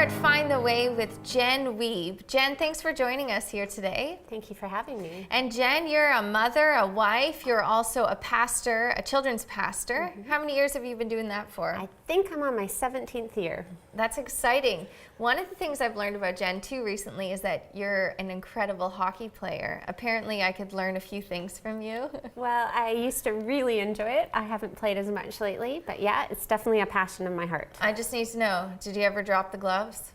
at Find the Way with Jenn Wiebe. Jenn, thanks for joining us here today. Thank you for having me. And Jenn, you're a mother, a wife, you're also a pastor, a children's pastor. Mm-hmm. How many years have you been doing that for? I think I'm on my 17th year. That's exciting. One of the things I've learned about Jenn too recently is that you're an incredible hockey player. Apparently I could learn a few things from you. Well, I used to really enjoy it. I haven't played as much lately, but yeah, it's definitely a passion of my heart. I just need to know, did you ever drop the gloves?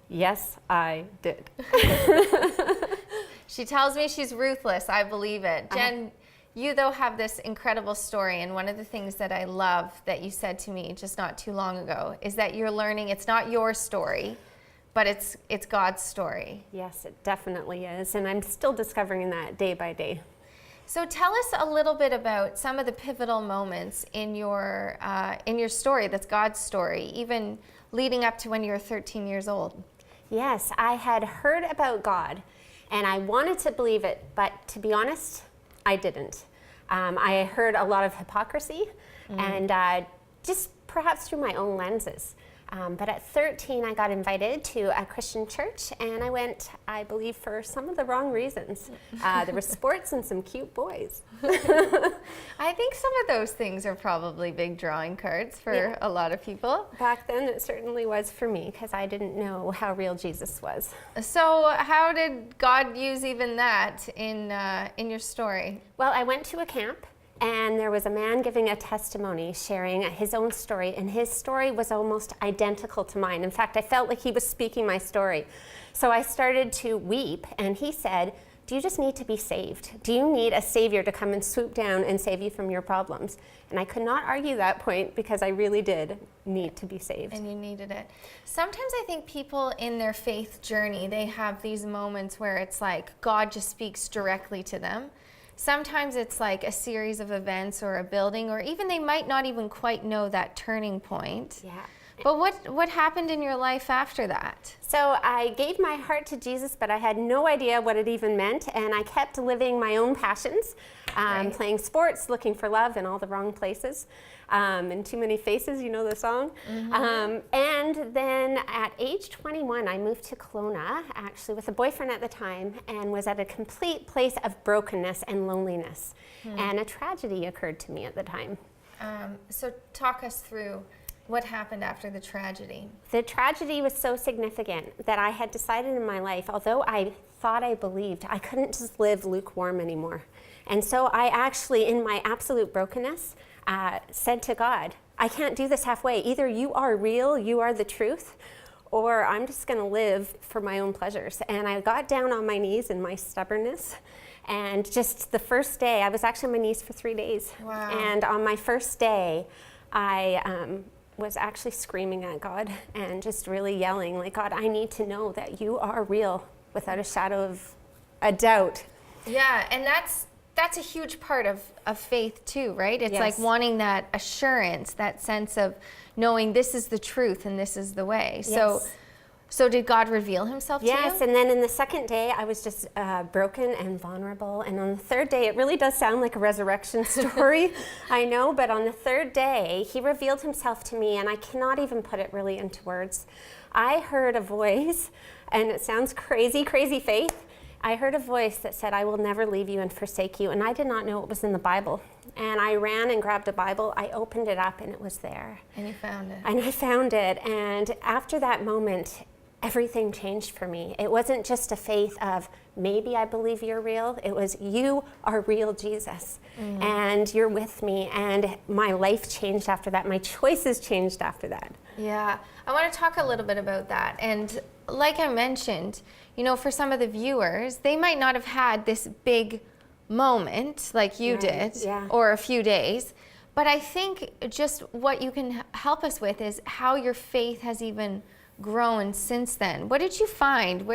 Yes, I did. She tells me she's ruthless. I believe it. Jenn, you though have this incredible story, and one of the things that I love that you said to me just not too long ago is that you're learning it's not your story, but it's God's story. Yes, it definitely is, and I'm still discovering that day by day. So tell us a little bit about some of the pivotal moments in your story that's God's story, even leading up to when you were 13 years old. Yes, I had heard about God, and I wanted to believe it, but to be honest, I didn't. I heard a lot of hypocrisy, and just perhaps through my own lenses. But at 13, I got invited to a Christian church, and I went, I believe, for some of the wrong reasons. There were sports and some cute boys. I think some of those things are probably big drawing cards for a lot of people. Back then, it certainly was for me, because I didn't know how real Jesus was. So how did God use even that in your story? Well, I went to a camp, and there was a man giving a testimony, sharing his own story, and his story was almost identical to mine. In fact, I felt like he was speaking my story. So I started to weep, and he said, "Do you just need to be saved? Do you need a savior to come and swoop down and save you from your problems?" And I could not argue that point, because I really did need to be saved. And you needed it. Sometimes I think people in their faith journey, they have these moments where it's like God just speaks directly to them. Sometimes it's like a series of events or a building, or even they might not even quite know that turning point. Yeah. But what happened in your life after that? So I gave my heart to Jesus, but I had no idea what it even meant, and I kept living my own passions, playing sports, looking for love in all the wrong places, in too many faces, you know the song. And then at age 21, I moved to Kelowna, actually with a boyfriend at the time, and was at a complete place of brokenness and loneliness. And a tragedy occurred to me at the time. So talk us through what happened after the tragedy. The tragedy was so significant that I had decided in my life, although I thought I believed, I couldn't just live lukewarm anymore. And so I actually, in my absolute brokenness, said to God, I can't do this halfway. Either you are real, you are the truth, or I'm just going to live for my own pleasures. And I got down on my knees in my stubbornness. And just the first day, I was actually on my knees for 3 days. Wow. And on my first day, I was actually screaming at God and just really yelling, like, God, I need to know that you are real without a shadow of a doubt. Yeah, and that's a huge part of faith too, right? It's like wanting that assurance, that sense of knowing this is the truth and this is the way. Yes. So did God reveal himself to you? Yes, and then in the second day, I was just broken and vulnerable. And on the third day, it really does sound like a resurrection story, I know, but on the third day, he revealed himself to me, and I cannot even put it really into words. I heard a voice, and it sounds crazy, crazy faith. I heard a voice that said, I will never leave you and forsake you, and I did not know it was in the Bible. And I ran and grabbed a Bible, I opened it up, and it was there. And you found it. And I found it, and after that moment, everything changed for me. It wasn't just a faith of, maybe I believe you're real. It was, you are real, Jesus. And you're with me. And my life changed after that. My choices changed after that. Yeah, I want to talk a little bit about that. And like I mentioned, you know, for some of the viewers, they might not have had this big moment like you did, or a few days. But I think just what you can help us with is how your faith has even grown since then. What did you find?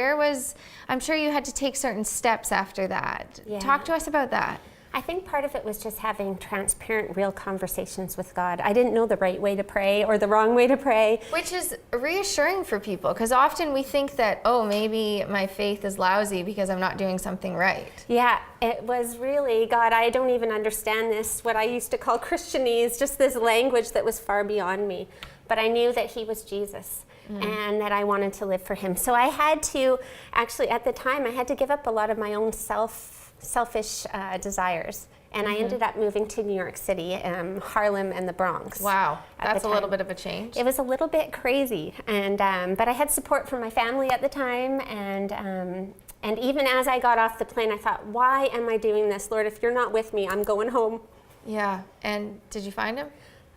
I'm sure you had to take certain steps after that. Talk to us about that. I think part of it was just having transparent, real conversations with God. I didn't know the right way to pray or the wrong way to pray. Which is reassuring for people, because often we think that, oh, maybe my faith is lousy because I'm not doing something right. Yeah, it was really, God, I don't even understand this, what I used to call Christianese, just this language that was far beyond me. But I knew that he was Jesus. And that I wanted to live for him. So I had to, actually at the time, I had to give up a lot of my own selfish desires. And I ended up moving to New York City, Harlem and the Bronx. Wow, that's a little bit of a change. It was a little bit crazy, and but I had support from my family at the time, and even as I got off the plane, I thought, why am I doing this, Lord? If you're not with me, I'm going home. Yeah, and did you find him?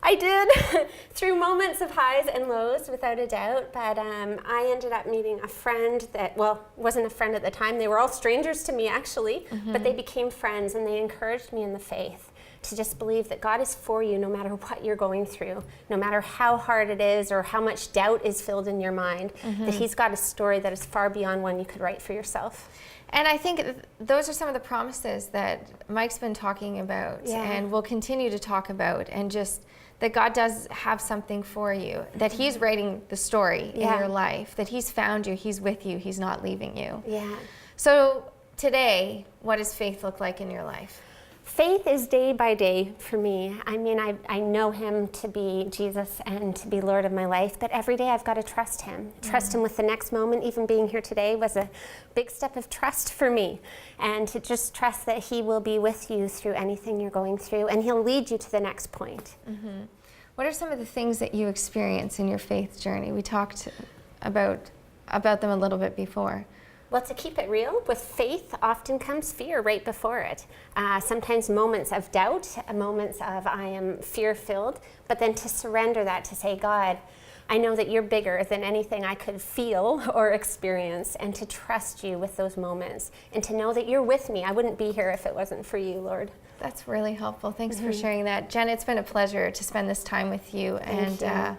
I did, through moments of highs and lows, without a doubt. But I ended up meeting a friend that, well, wasn't a friend at the time. They were all strangers to me, actually, but they became friends, and they encouraged me in the faith to just believe that God is for you no matter what you're going through, no matter how hard it is or how much doubt is filled in your mind, that he's got a story that is far beyond one you could write for yourself. And I think those are some of the promises that Mike's been talking about and will continue to talk about, and just that God does have something for you, that he's writing the story in your life, that he's found you, he's with you, he's not leaving you. Yeah. So today, what does faith look like in your life? Faith is day by day for me. I mean, I know him to be Jesus and to be Lord of my life, but every day I've got to trust him. Trust him with the next moment. Even being here today was a big step of trust for me. And to just trust that he will be with you through anything you're going through, and he'll lead you to the next point. What are some of the things that you experience in your faith journey? We talked about them a little bit before. Well, to keep it real, with faith often comes fear right before it. Sometimes moments of doubt, moments of I am fear-filled, but then to surrender that, to say, God, I know that you're bigger than anything I could feel or experience, and to trust you with those moments, and to know that you're with me. I wouldn't be here if it wasn't for you, Lord. That's really helpful. Thanks for sharing that. Jenn, it's been a pleasure to spend this time with you. Thank you.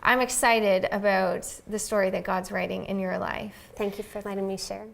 I'm excited about the story that God's writing in your life. Thank you for letting me share.